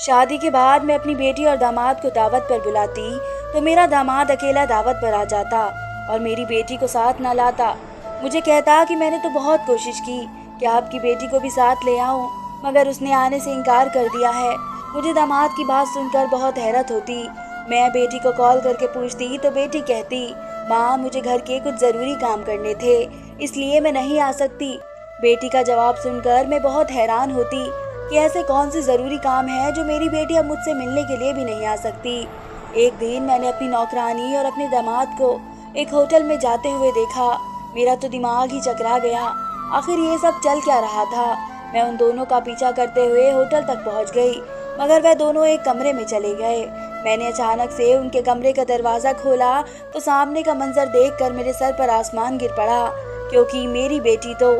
शादी के बाद मैं अपनी बेटी और दामाद को दावत पर बुलाती तो मेरा दामाद अकेला दावत पर आ जाता और मेरी बेटी को साथ ना लाता। मुझे कहता कि मैंने तो बहुत कोशिश की कि आपकी बेटी को भी साथ ले आऊं, मगर उसने आने से इनकार कर दिया है। मुझे दामाद की बात सुनकर बहुत हैरत होती। मैं बेटी को कॉल करके पूछती तो बेटी कहती, माँ मुझे घर के कुछ ज़रूरी काम करने थे, इसलिए मैं नहीं आ सकती। बेटी का जवाब सुनकर मैं बहुत हैरान होती कि ऐसे कौन से ज़रूरी काम है जो मेरी बेटी अब मुझसे मिलने के लिए भी नहीं आ सकती। एक दिन मैंने अपनी नौकरानी और अपने दामाद को एक होटल में जाते हुए देखा। मेरा तो दिमाग ही चकरा गया। आखिर ये सब चल क्या रहा था। मैं उन दोनों का पीछा करते हुए होटल तक पहुंच गई, मगर वह दोनों एक कमरे में चले गए। मैंने अचानक से उनके कमरे का दरवाज़ा खोला तो सामने का मंजर देखकर मेरे सर पर आसमान गिर पड़ा, क्योंकि मेरी बेटी तो।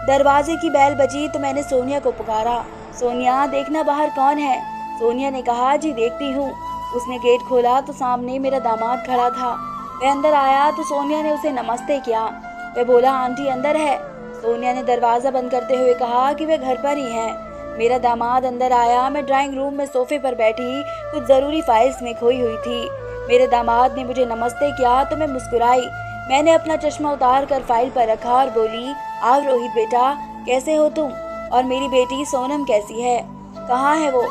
दरवाजे की बेल बजी तो मैंने सोनिया को पुकारा, सोनिया देखना बाहर कौन है। सोनिया ने कहा, जी देखती हूँ। उसने गेट खोला तो सामने मेरा दामाद खड़ा था। वह अंदर आया तो सोनिया ने उसे नमस्ते किया। वह बोला, आंटी अंदर है। सोनिया ने दरवाज़ा बंद करते हुए कहा कि वे घर पर ही हैं। मेरा दामाद अंदर आया। मैं ड्राइंग रूम में सोफे पर बैठी कुछ ज़रूरी फाइल्स में खोई हुई थी। मेरे दामाद ने मुझे नमस्ते किया तो मैं मुस्कुराई। मैंने अपना चश्मा उतार कर फाइल पर रखा और बोली, आओ रोहित बेटा, कैसे हो तुम? और मेरी बेटी सोनम कैसी है? कहाँ है वो?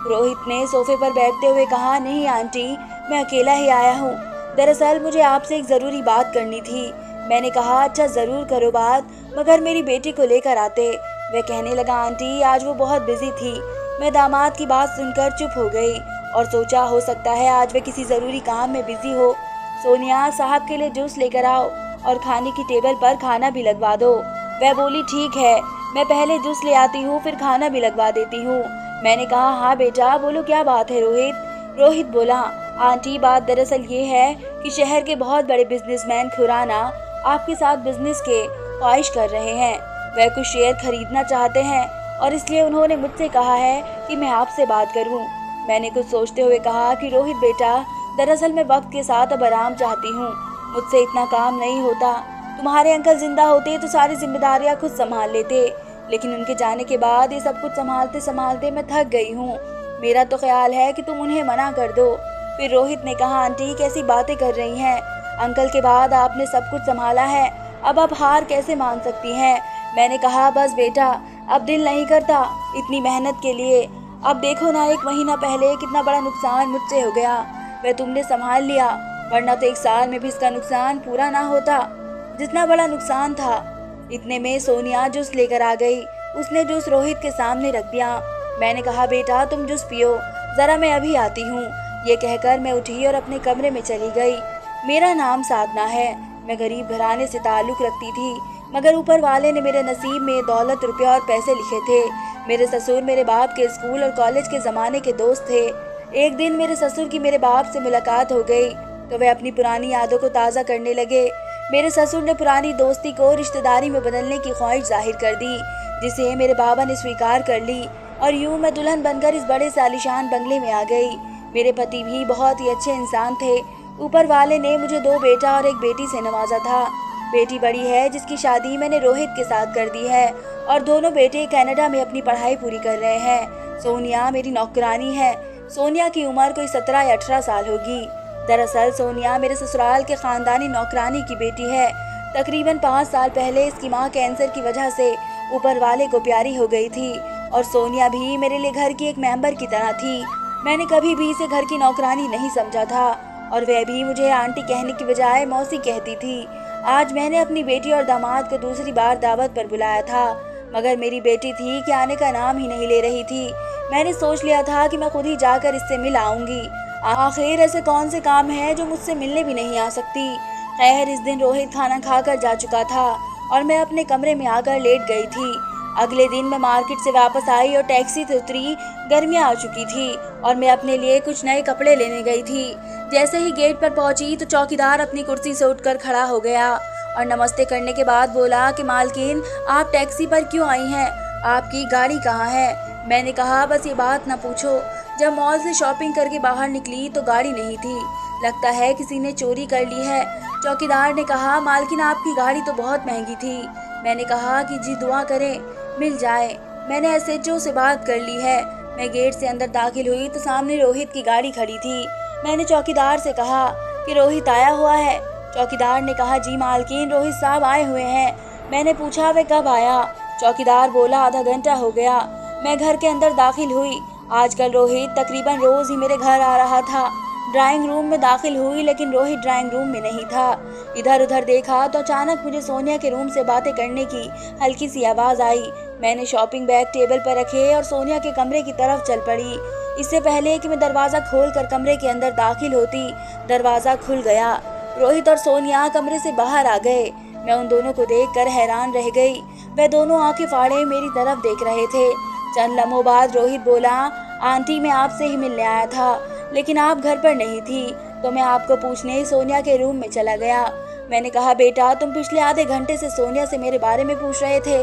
रोहित ने सोफे पर बैठते हुए कहा, नहीं आंटी, मैं अकेला ही आया हूँ। दरअसल मुझे आपसे एक ज़रूरी बात करनी थी। मैंने कहा, अच्छा ज़रूर करो बात, मगर मेरी बेटी को लेकर आते। वह कहने लगा, आंटी आज वो बहुत बिजी थी। मैं दामाद की बात सुनकर चुप हो गई और सोचा हो सकता है आज वह किसी ज़रूरी काम में बिजी हो। सोनिया साहब के लिए जूस लेकर आओ और खाने की टेबल पर खाना भी लगवा दो। वह बोली, ठीक है, मैं पहले जूस ले आती हूँ, फिर खाना भी लगवा देती हूँ। मैंने कहा, हाँ बेटा बोलो क्या बात है रोहित? रोहित बोला, आंटी बात दरअसल ये है कि शहर के बहुत बड़े बिजनेसमैन खुराना आपके साथ बिजनेस के ख्वाहिश कर रहे हैं। वह कुछ शेयर खरीदना चाहते हैं और इसलिए उन्होंने मुझसे कहा है कि मैं आपसे बात करूं। मैंने कुछ सोचते हुए कहा कि रोहित बेटा, दरअसल मैं वक्त के साथ अब आराम चाहती हूँ। मुझसे इतना काम नहीं होता। तुम्हारे अंकल जिंदा होते तो सारी जिम्मेदारियाँ खुद संभाल लेते, लेकिन उनके जाने के बाद ये सब कुछ संभालते संभालते मैं थक गई हूँ। मेरा तो ख्याल है कि तुम उन्हें मना कर दो। फिर रोहित ने कहा, आंटी कैसी बातें कर रही हैं? अंकल के बाद आपने सब कुछ संभाला है, अब आप हार कैसे मान सकती हैं? मैंने कहा, बस बेटा अब दिल नहीं करता इतनी मेहनत के लिए। अब देखो ना, 1 महीना पहले कितना बड़ा नुकसान मुझसे हो गया, वह तुमने संभाल लिया, वरना तो 1 साल में भी इसका नुकसान पूरा ना होता जितना बड़ा नुकसान था। इतने में सोनिया जूस लेकर आ गई। उसने जूस रोहित के सामने रख दिया। मैंने कहा, बेटा तुम जूस पियो, जरा मैं अभी आती हूँ। ये कहकर मैं उठी और अपने कमरे में चली गई। मेरा नाम साधना है। मैं गरीब घराने से ताल्लुक़ रखती थी, मगर ऊपर वाले ने मेरे नसीब में दौलत, रुपया और पैसे लिखे थे। मेरे ससुर मेरे बाप के स्कूल और कॉलेज के ज़माने के दोस्त थे। एक दिन मेरे ससुर की मेरे बाप से मुलाकात हो गई तो वे अपनी पुरानी यादों को ताज़ा करने लगे। मेरे ससुर ने पुरानी दोस्ती को रिश्तेदारी में बदलने की ख्वाहिश जाहिर कर दी, जिसे मेरे बाबा ने स्वीकार कर ली और यूं मैं दुल्हन बनकर इस बड़े से आलीशान बंगले में आ गई। मेरे पति भी बहुत ही अच्छे इंसान थे। ऊपर वाले ने मुझे 2 बेटा और 1 बेटी से नवाजा था। बेटी बड़ी है जिसकी शादी मैंने रोहित के साथ कर दी है और दोनों बेटे कनाडा में अपनी पढ़ाई पूरी कर रहे हैं। सोनिया मेरी नौकरानी है। सोनिया की उम्र कोई 17 या 18 साल होगी। दरअसल सोनिया मेरे ससुराल के खानदानी नौकरानी की बेटी है। तकरीबन 5 साल पहले इसकी माँ कैंसर की वजह से ऊपर वाले को प्यारी हो गई थी और सोनिया भी मेरे लिए घर की एक मेंबर की तरह थी। मैंने कभी भी इसे घर की नौकरानी नहीं समझा था और वह भी मुझे आंटी कहने की बजाय मौसी कहती थी। आज मैंने अपनी बेटी और दामाद को दूसरी बार दावत पर बुलाया था, मगर मेरी बेटी थी कि आने का नाम ही नहीं ले रही थी। मैंने सोच लिया था कि मैं खुद ही जाकर इससे मिल आऊंगी। आखिर ऐसे कौन से काम हैं जो मुझसे मिलने भी नहीं आ सकती। खैर इस दिन रोहित खाना खाकर जा चुका था और मैं अपने कमरे में आकर लेट गई थी। अगले दिन मैं मार्केट से वापस आई और टैक्सी से उतरी। गर्मियाँ आ चुकी थी और मैं अपने लिए कुछ नए कपड़े लेने गई थी। जैसे ही गेट पर पहुंची तो चौकीदार अपनी कुर्सी से उठकर खड़ा हो गया और नमस्ते करने के बाद बोला कि मालकिन, आप टैक्सी पर क्यों आई हैं? आपकी गाड़ी कहाँ है? मैंने कहा, बस ये बात ना पूछो, जब मॉल से शॉपिंग करके बाहर निकली तो गाड़ी नहीं थी, लगता है किसी ने चोरी कर ली है। चौकीदार ने कहा, मालकिन आपकी गाड़ी तो बहुत महंगी थी। मैंने कहा कि जी दुआ करें मिल जाए। मैंने एसएचओ से बात कर ली है, मैं गेट से अंदर दाखिल हुई तो सामने रोहित की गाड़ी खड़ी थी। मैंने चौकीदार से कहा कि रोहित आया हुआ है। चौकीदार ने कहा, जी मालकिन, रोहित साहब आए हुए हैं। मैंने पूछा, वे कब आया? चौकीदार बोला, आधा घंटा हो गया। मैं घर के अंदर दाखिल हुई। आजकल रोहित तकरीबन रोज ही मेरे घर आ रहा था। ड्राइंग रूम में दाखिल हुई लेकिन रोहित ड्राइंग रूम में नहीं था। इधर उधर देखा तो अचानक मुझे सोनिया के रूम से बातें करने की हल्की सी आवाज़ आई। मैंने शॉपिंग बैग टेबल पर रखे और सोनिया के कमरे की तरफ चल पड़ी। इससे पहले कि मैं दरवाज़ा खोलकर कमरे के अंदर दाखिल होती, दरवाज़ा खुल गया। रोहित और सोनिया कमरे से बाहर आ गए। मैं उन दोनों को देखकर हैरान रह गई। वे दोनों आंखें फाड़े मेरी तरफ देख रहे थे। चंद लम्हों बाद रोहित बोला, आंटी, मैं आपसे ही मिलने आया था लेकिन आप घर पर नहीं थी तो मैं आपको पूछने सोनिया के रूम में चला गया। मैंने कहा, बेटा, तुम पिछले आधे घंटे से सोनिया से मेरे बारे में पूछ रहे थे?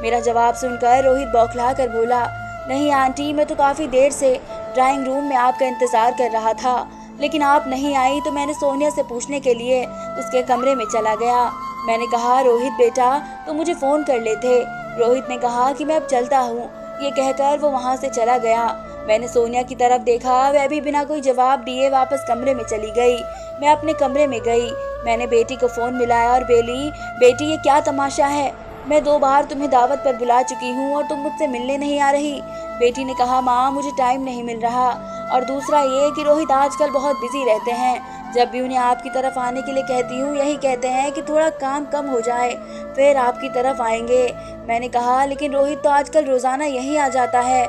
मेरा जवाब सुनकर रोहित बौखला कर बोला, नहीं आंटी, मैं तो काफ़ी देर से ड्राइंग रूम में आपका इंतज़ार कर रहा था लेकिन आप नहीं आई तो मैंने सोनिया से पूछने के लिए उसके कमरे में चला गया। मैंने कहा, रोहित बेटा, तो मुझे फ़ोन कर लेते। रोहित ने कहा कि मैं अब चलता हूँ। ये कहकर वो वहाँ से चला गया। मैंने सोनिया की तरफ देखा, वह भी बिना कोई जवाब दिए वापस कमरे में चली गई। मैं अपने कमरे में गई। मैंने बेटी को फ़ोन मिलाया और बोली, बेटी, ये क्या तमाशा है? मैं 2 बार तुम्हें दावत पर बुला चुकी हूँ और तुम मुझसे मिलने नहीं आ रही। बेटी ने कहा, माँ, मुझे टाइम नहीं मिल रहा और दूसरा ये कि रोहित आजकल बहुत बिजी रहते हैं। जब भी उन्हें आपकी तरफ आने के लिए कहती हूँ यही कहते हैं कि थोड़ा काम कम हो जाए फिर आपकी तरफ आएंगे। मैंने कहा, लेकिन रोहित तो आजकल रोज़ाना यहीं आ जाता है।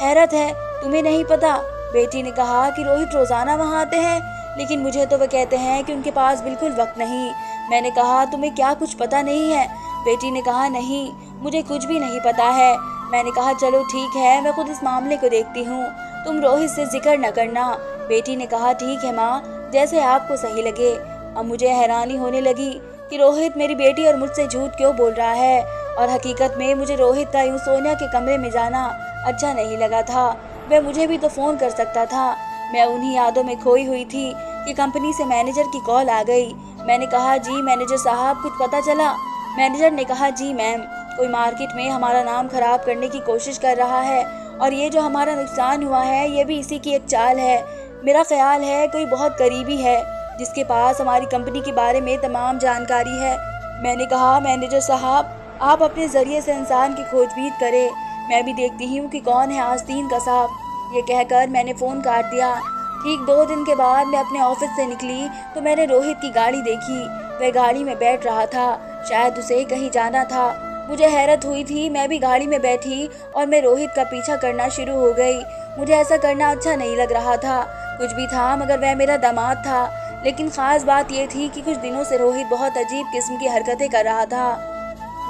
हैरत है, तुम्हें नहीं पता? बेटी ने कहा कि रोहित रोज़ाना वहाँ आते हैं लेकिन मुझे तो वे कहते हैं कि उनके पास बिल्कुल वक्त नहीं। मैंने कहा, तुम्हें क्या कुछ पता नहीं है? बेटी ने कहा, नहीं, मुझे कुछ भी नहीं पता है। मैंने कहा, चलो ठीक है, मैं खुद इस मामले को देखती हूँ, तुम रोहित से जिक्र न करना। बेटी ने कहा, ठीक है माँ, जैसे आपको सही लगे। अब मुझे हैरानी होने लगी कि रोहित मेरी बेटी और मुझसे झूठ क्यों बोल रहा है और हकीकत में मुझे रोहित का यूँ सोनिया के कमरे में जाना अच्छा नहीं लगा था। वह मुझे भी तो फ़ोन कर सकता था। मैं उन्हीं यादों में खोई हुई थी कि कंपनी से मैनेजर की कॉल आ गई। मैंने कहा, जी मैनेजर साहब, कुछ पता चला? मैनेजर ने कहा, जी मैम, कोई मार्केट में हमारा नाम खराब करने की कोशिश कर रहा है और ये जो हमारा नुकसान हुआ है ये भी इसी की एक चाल है। मेरा ख्याल है कोई बहुत करीबी है जिसके पास हमारी कंपनी के बारे में तमाम जानकारी है। मैंने कहा, मैनेजर साहब, आप अपने ज़रिए से इंसान की खोजबीन करें, मैं भी देखती हूँ कि कौन है आस्तीन का साहब। ये कहकर मैंने फ़ोन काट दिया। ठीक 2 दिन के बाद मैं अपने ऑफिस से निकली तो मैंने रोहित की गाड़ी देखी। वह गाड़ी में बैठ रहा था, शायद उसे कहीं जाना था। मुझे हैरत हुई थी। मैं भी गाड़ी में बैठी और मैं रोहित का पीछा करना शुरू हो गई। मुझे ऐसा करना अच्छा नहीं लग रहा था। कुछ भी था मगर वह मेरा दामाद था। लेकिन ख़ास बात यह थी कि कुछ दिनों से रोहित बहुत अजीब किस्म की हरकतें कर रहा था।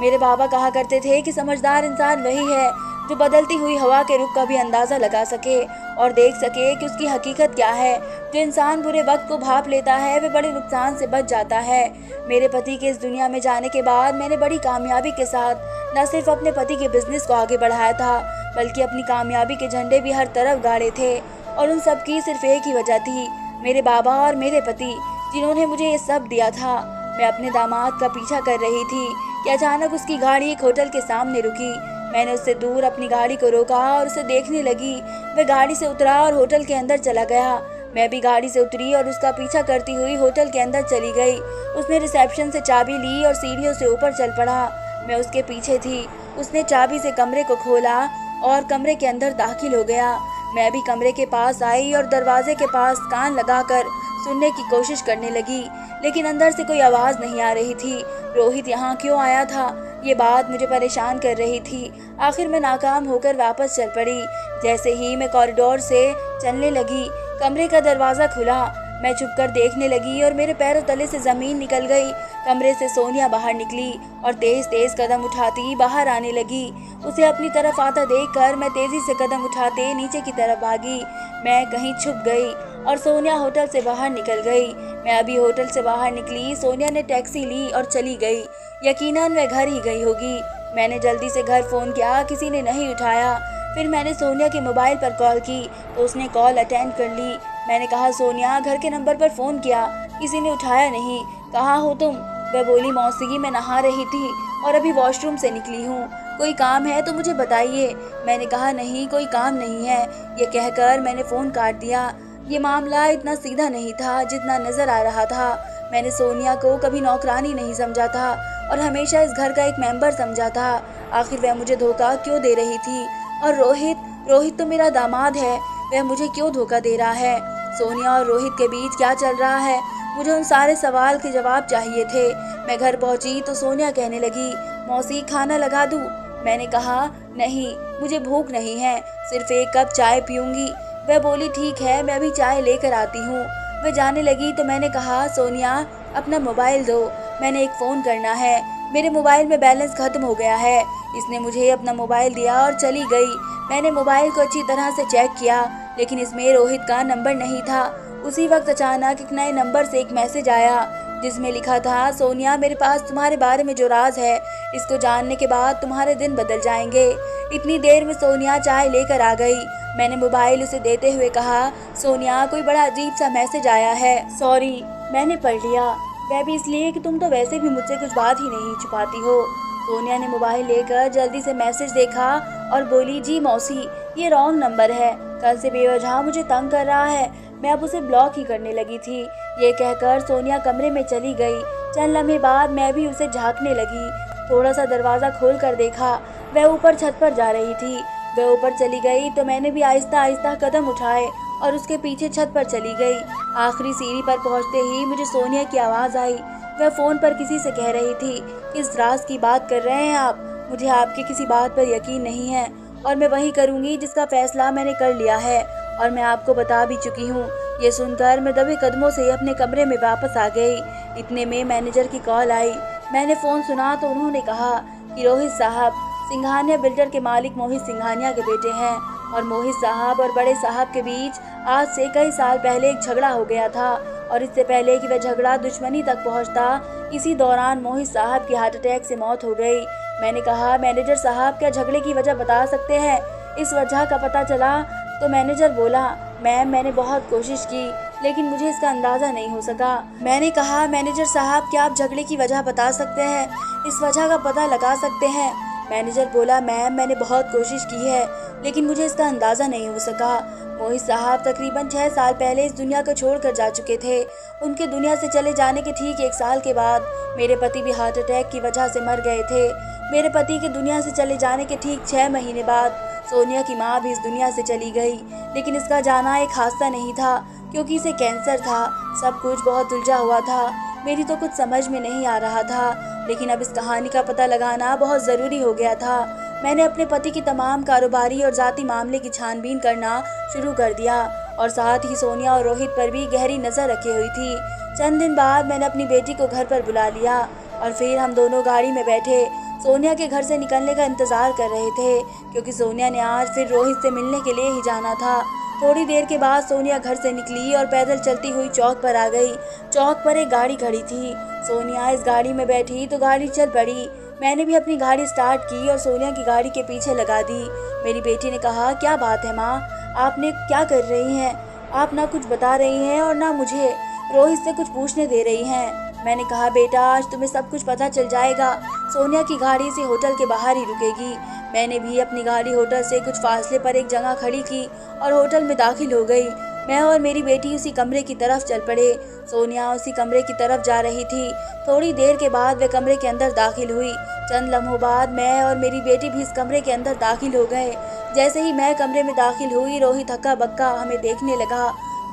मेरे बाबा कहा करते थे कि समझदार इंसान वही है जो बदलती हुई हवा के रुख का भी अंदाज़ा लगा सके और देख सके कि उसकी हकीकत क्या है। जो इंसान बुरे वक्त को भाप लेता है वह बड़े नुकसान से बच जाता है। मेरे पति के इस दुनिया में जाने के बाद मैंने बड़ी कामयाबी के साथ न सिर्फ अपने पति के बिजनेस को आगे बढ़ाया था बल्कि अपनी कामयाबी के झंडे भी हर तरफ गाड़े थे। और उन सब की सिर्फ एक ही वजह थी, मेरे बाबा और मेरे पति, जिन्होंने मुझे ये सब दिया था। मैं अपने दामाद का पीछा कर रही थी कि अचानक उसकी गाड़ी एक होटल के सामने रुकी। मैंने उससे दूर अपनी गाड़ी को रोका और उसे देखने लगी। वह गाड़ी से उतरा और होटल के अंदर चला गया। मैं भी गाड़ी से उतरी और उसका पीछा करती हुई होटल के अंदर चली गई। उसने रिसेप्शन से चाबी ली और सीढ़ियों से ऊपर चल पड़ा। मैं उसके पीछे थी। उसने चाबी से कमरे को खोला और कमरे के अंदर दाखिल हो गया। मैं भी कमरे के पास आई और दरवाजे के पास कान लगाकर सुनने की कोशिश करने लगी, लेकिन अंदर से कोई आवाज़ नहीं आ रही थी। रोहित यहाँ क्यों आया था, ये बात मुझे परेशान कर रही थी। आखिर मैं नाकाम होकर वापस चल पड़ी। जैसे ही मैं कॉरिडोर से चलने लगी, कमरे का दरवाज़ा खुला। मैं छुपकर देखने लगी और मेरे पैरों तले से ज़मीन निकल गई। कमरे से सोनिया बाहर निकली और तेज़ तेज़ कदम उठाती बाहर आने लगी। उसे अपनी तरफ आता देखकर मैं तेज़ी से कदम उठाते नीचे की तरफ भागी। मैं कहीं छुप गई और सोनिया होटल से बाहर निकल गई। मैं अभी होटल से बाहर निकली, सोनिया ने टैक्सी ली और चली गई। यकीनन वह घर ही गई होगी। मैंने जल्दी से घर फ़ोन किया, किसी ने नहीं उठाया। फिर मैंने सोनिया के मोबाइल पर कॉल की तो उसने कॉल अटेंड कर ली। मैंने कहा, सोनिया, घर के नंबर पर फ़ोन किया, किसी ने उठाया नहीं, कहाँ हो तुम? वह बोली, मौसीकी, मैं नहा रही थी और अभी वॉशरूम से निकली हूँ। कोई काम है तो मुझे बताइए। मैंने कहा नहीं, कोई काम नहीं है। ये कहकर मैंने फ़ोन काट दिया। ये मामला इतना सीधा नहीं था जितना नज़र आ रहा था। मैंने सोनिया को कभी नौकरानी नहीं समझा था और हमेशा इस घर का एक मेंबर समझा था। आखिर वह मुझे धोखा क्यों दे रही थी? और रोहित तो मेरा दामाद है, वह मुझे क्यों धोखा दे रहा है? सोनिया और रोहित के बीच क्या चल रहा है? मुझे उन सारे सवाल के जवाब चाहिए थे। मैं घर पहुंची तो सोनिया कहने लगी, मौसी खाना लगा दूं? मैंने कहा नहीं, मुझे भूख नहीं है, सिर्फ एक कप चाय पीऊंगी। वह बोली ठीक है, मैं अभी चाय लेकर आती हूँ। वह जाने लगी तो मैंने कहा, सोनिया अपना मोबाइल दो, मैंने एक फ़ोन करना है, मेरे मोबाइल में बैलेंस ख़त्म हो गया है। इसने मुझे अपना मोबाइल दिया और चली गई। मैंने मोबाइल को अच्छी तरह से चेक किया लेकिन इसमें रोहित का नंबर नहीं था। उसी वक्त अचानक एक नए नंबर से एक मैसेज आया जिसमें लिखा था, सोनिया मेरे पास तुम्हारे बारे में जो राज है इसको जानने के बाद तुम्हारे दिन बदल जाएंगे। इतनी देर में सोनिया चाय लेकर आ गई। मैंने मोबाइल उसे देते हुए कहा, सोनिया कोई बड़ा अजीब सा मैसेज आया है, सॉरी। मैंने पढ़ लिया, वह भी इसलिए कि तुम तो वैसे भी मुझसे कुछ बात ही नहीं छुपाती हो। सोनिया ने मोबाइल लेकर जल्दी से मैसेज देखा और बोली, जी मौसी ये रॉन्ग नंबर है, कल से बेवजह मुझे तंग कर रहा है, मैं अब उसे ब्लॉक ही करने लगी थी। ये कहकर सोनिया कमरे में चली गई। चंद लम्हे बाद मैं भी उसे झांकने लगी। थोड़ा सा दरवाज़ा खोल कर देखा, वह ऊपर छत पर जा रही थी। वह ऊपर चली गई तो मैंने भी आहिस्ता आहिस्ता कदम उठाए और उसके पीछे छत पर चली गई। आखिरी सीढ़ी पर पहुंचते ही मुझे सोनिया की आवाज़ आई। वह फ़ोन पर किसी से कह रही थी, किस राज की बात कर रहे हैं आप? मुझे आपकी किसी बात पर यकीन नहीं है और मैं वही करूँगी जिसका फ़ैसला मैंने कर लिया है और मैं आपको बता भी चुकी हूँ। ये सुनकर मैं दबे कदमों से अपने कमरे में वापस आ गई। इतने में मैनेजर की कॉल आई। मैंने फ़ोन सुना तो उन्होंने कहा कि रोहित साहब सिंघानिया बिल्डर के मालिक मोहित सिंघानिया के बेटे हैं और मोहित साहब और बड़े साहब के बीच आज से कई साल पहले एक झगड़ा हो गया था और इससे पहले कि वह झगड़ा दुश्मनी तक पहुंचता, इसी दौरान मोहित साहब की हार्ट अटैक से मौत हो गई। मैंने कहा, मैनेजर साहब क्या झगड़े की वजह बता सकते हैं? इस वजह का पता चला तो मैनेजर बोला, मैम मैंने बहुत कोशिश की लेकिन मुझे इसका अंदाज़ा नहीं हो सका। मैंने कहा, मैनेजर साहब क्या आप झगड़े की वजह बता सकते हैं, इस वजह का पता लगा सकते हैं? मैनेजर बोला, मैम मैंने बहुत कोशिश की है लेकिन मुझे इसका अंदाज़ा नहीं हो सका। मोहित साहब तकरीबन 6 साल पहले इस दुनिया को छोड़कर जा चुके थे। उनके दुनिया से चले जाने के ठीक 1 साल के बाद मेरे पति भी हार्ट अटैक की वजह से मर गए थे। मेरे पति के दुनिया से चले जाने के ठीक 6 महीने बाद सोनिया की माँ भी इस दुनिया से चली गई। लेकिन इसका जाना एक हादसा नहीं था क्योंकि इसे कैंसर था। सब कुछ बहुत उलझा हुआ था, मेरी तो कुछ समझ में नहीं आ रहा था। लेकिन अब इस कहानी का पता लगाना बहुत ज़रूरी हो गया था। मैंने अपने पति की तमाम कारोबारी और ज़ाती मामले की छानबीन करना शुरू कर दिया और साथ ही सोनिया और रोहित पर भी गहरी नज़र रखी हुई थी। चंद दिन बाद मैंने अपनी बेटी को घर पर बुला लिया और फिर हम दोनों गाड़ी में बैठे सोनिया के घर से निकलने का इंतज़ार कर रहे थे क्योंकि सोनिया ने आज फिर रोहित से मिलने के लिए ही जाना था। थोड़ी देर के बाद सोनिया घर से निकली और पैदल चलती हुई चौक पर आ गई। चौक पर एक गाड़ी खड़ी थी। सोनिया इस गाड़ी में बैठी तो गाड़ी चल पड़ी। मैंने भी अपनी गाड़ी स्टार्ट की और सोनिया की गाड़ी के पीछे लगा दी। मेरी बेटी ने कहा, क्या बात है माँ, आपने क्या कर रही हैं? आप ना कुछ बता रही हैं और ना मुझे रोहित से कुछ पूछने दे रही हैं। मैंने कहा, बेटा आज तुम्हें सब कुछ पता चल जाएगा। सोनिया की गाड़ी से होटल के बाहर ही रुकेगी। मैंने भी अपनी गाड़ी होटल से कुछ फासले पर एक जगह खड़ी की और होटल में दाखिल हो गई। मैं और मेरी बेटी उसी कमरे की तरफ चल पड़े। सोनिया उसी कमरे की तरफ जा रही थी। थोड़ी देर के बाद वह कमरे के अंदर दाखिल हुई। चंद लम्हों बाद मैं और मेरी बेटी भी इस कमरे के अंदर दाखिल हो गए। जैसे ही मैं कमरे में दाखिल हुई, रोहित हक्का बक्का हमें देखने लगा।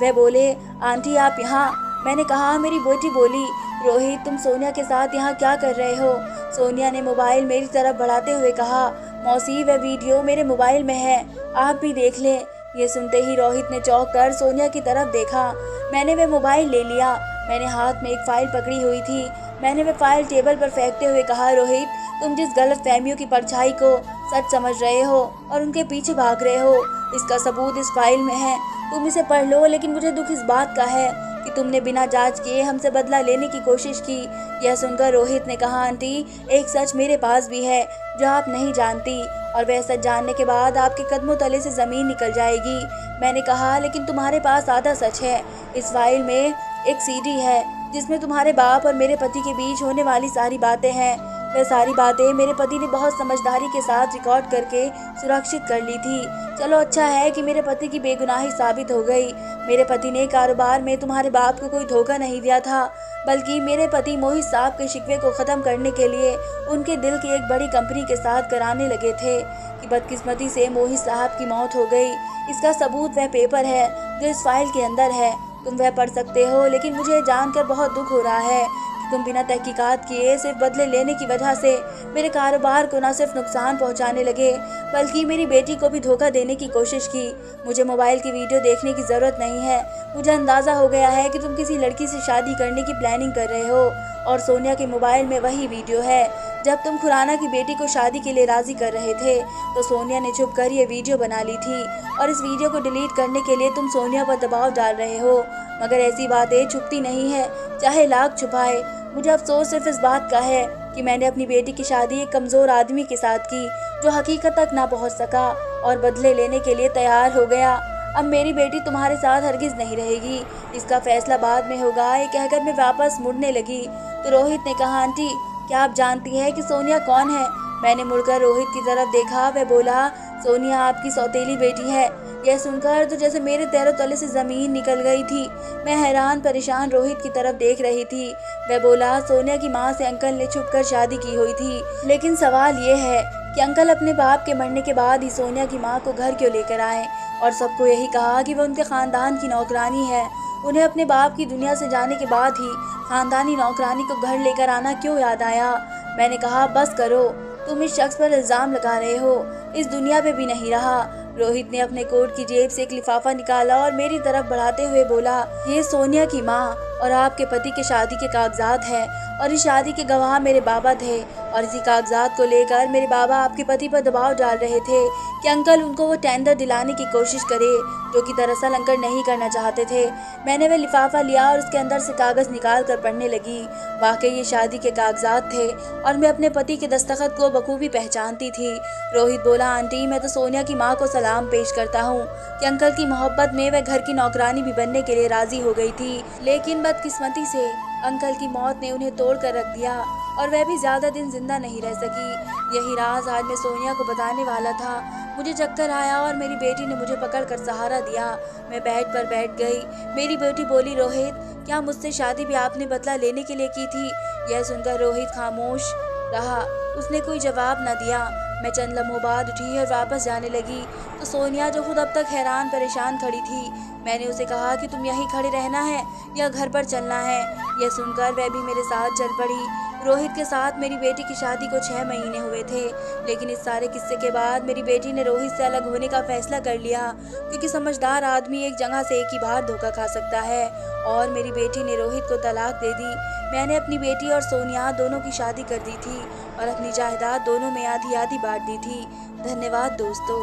वह बोले, आंटी आप यहाँ? मैंने कहा, मेरी बेटी बोली, रोहित तुम सोनिया के साथ यहाँ क्या कर रहे हो? सोनिया ने मोबाइल मेरी तरफ बढ़ाते हुए कहा, मौसी वह वीडियो मेरे मोबाइल में है, आप भी देख लें। ये सुनते ही रोहित ने चौंक कर सोनिया की तरफ देखा। मैंने वह मोबाइल ले लिया। मैंने हाथ में एक फ़ाइल पकड़ी हुई थी। मैंने वह फ़ाइल टेबल पर फेंकते हुए कहा, रोहित तुम जिस गलत फहमियों की परछाई को सच समझ रहे हो और उनके पीछे भाग रहे हो, इसका सबूत इस फाइल में है। तुम इसे पढ़ लो। लेकिन मुझे दुख इस बात का है कि तुमने बिना जांच किए हमसे बदला लेने की कोशिश की। यह सुनकर रोहित ने कहा, आंटी एक सच मेरे पास भी है जो आप नहीं जानती और वह सच जानने के बाद आपके कदमों तले से ज़मीन निकल जाएगी। मैंने कहा, लेकिन तुम्हारे पास आधा सच है। इस फाइल में एक सीडी है जिसमें तुम्हारे बाप और मेरे पति के बीच होने वाली सारी बातें हैं। वह सारी बातें मेरे पति ने बहुत समझदारी के साथ रिकॉर्ड करके सुरक्षित कर ली थी। चलो अच्छा है कि मेरे पति की बेगुनाही साबित हो गई। मेरे पति ने कारोबार में तुम्हारे बाप को कोई धोखा नहीं दिया था, बल्कि मेरे पति मोहित साहब के शिकवे को ख़त्म करने के लिए उनके दिल की एक बड़ी कंपनी के साथ कराने लगे थे कि बदकिस्मती से मोहित साहब की मौत हो गई। इसका सबूत वह पेपर है जो इस फाइल के अंदर है। तुम वह पढ़ सकते हो, लेकिन मुझे जानकर बहुत दुख हो रहा है कि तुम बिना तहकीकात किए सिर्फ बदले लेने की वजह से मेरे कारोबार को न सिर्फ नुकसान पहुंचाने लगे, बल्कि मेरी बेटी को भी धोखा देने की कोशिश की। मुझे मोबाइल की वीडियो देखने की ज़रूरत नहीं है। मुझे अंदाज़ा हो गया है कि तुम किसी लड़की से शादी करने की प्लानिंग कर रहे हो और सोनिया के मोबाइल में वही वीडियो है। जब तुम खुराना की बेटी को शादी के लिए राज़ी कर रहे थे तो सोनिया ने छुप कर ये वीडियो बना ली थी और इस वीडियो को डिलीट करने के लिए तुम सोनिया पर दबाव डाल रहे हो। मगर ऐसी बातें छुपती नहीं है, चाहे लाख छुपाए। मुझे अफसोस सिर्फ इस बात का है कि मैंने अपनी बेटी की शादी एक कमज़ोर आदमी के साथ की जो हकीकत तक ना पहुंच सका और बदले लेने के लिए तैयार हो गया। अब मेरी बेटी तुम्हारे साथ हरगिज़ नहीं रहेगी, इसका फैसला बाद में होगा। ये कहकर मैं वापस मुड़ने लगी तो रोहित ने कहा, आंटी क्या आप जानती हैं कि सोनिया कौन है? मैंने मुड़कर रोहित की तरफ देखा। वह बोला, सोनिया आपकी सौतेली बेटी है। यह सुनकर तो जैसे मेरे पैरों तले से ज़मीन निकल गई थी। मैं हैरान परेशान रोहित की तरफ देख रही थी। वह बोला, सोनिया की माँ से अंकल ने छुपकर शादी की हुई थी, लेकिन सवाल ये है कि अंकल अपने बाप के मरने के बाद ही सोनिया की माँ को घर क्यों लेकर आए और सबको यही कहा कि वह उनके ख़ानदान की नौकरानी है। उन्हें अपने बाप की दुनिया से जाने के बाद ही ख़ानदानी नौकरानी को घर लेकर आना क्यों याद आया? मैंने कहा, बस करो, तुम इस शख्स पर इल्ज़ाम लगा रहे हो, इस दुनिया पे भी नहीं रहा। रोहित ने अपने कोट की जेब से एक लिफाफा निकाला और मेरी तरफ बढ़ाते हुए बोला, ये सोनिया की माँ और आपके पति के शादी के कागजात हैं और इस शादी के गवाह मेरे बाबा थे और इसी कागजात को लेकर मेरे बाबा आपके पति पर दबाव डाल रहे थे कि अंकल उनको वो टेंडर दिलाने की कोशिश करे, जो कि दरअसल अंकल नहीं करना चाहते थे। मैंने वह लिफाफा लिया और उसके अंदर से कागज़ निकाल कर पढ़ने लगी। वाकई ये शादी के कागजात थे और मैं अपने पति के दस्तखत को बखूबी पहचानती थी। रोहित बोला, आंटी मैं तो सोनिया की माँ को सलाम पेश करता हूँ कि अंकल की मोहब्बत में वह घर की नौकरानी भी बनने के लिए राजी हो गई थी, लेकिन बदकिस्मती से अंकल की मौत ने उन्हें तोड़ कर रख दिया और वह भी ज़्यादा दिन जिंदा नहीं रह सकी। यही राज आज मैं सोनिया को बताने वाला था। मुझे चक्कर आया और मेरी बेटी ने मुझे पकड़कर सहारा दिया। मैं बेड पर बैठ गई। मेरी बेटी बोली, रोहित क्या मुझसे शादी भी आपने बदला लेने के लिए की थी? यह सुनकर रोहित खामोश रहा, उसने कोई जवाब न दिया। मैं चंद लम्हों बाद उठी और वापस जाने लगी तो सोनिया, जो खुद अब तक हैरान परेशान खड़ी थी, मैंने उसे कहा कि तुम यहीं खड़े रहना है या घर पर चलना है। यह सुनकर वह भी मेरे साथ चल पड़ी। रोहित के साथ मेरी बेटी की शादी को 6 महीने हुए थे, लेकिन इस सारे किस्से के बाद मेरी बेटी ने रोहित से अलग होने का फैसला कर लिया, क्योंकि समझदार आदमी एक जगह से एक ही बार धोखा खा सकता है। और मेरी बेटी ने रोहित को तलाक दे दी। मैंने अपनी बेटी और सोनिया दोनों की शादी कर दी थी और अपनी जायदाद दोनों में आधी आधी बांट दी थी। धन्यवाद दोस्तों।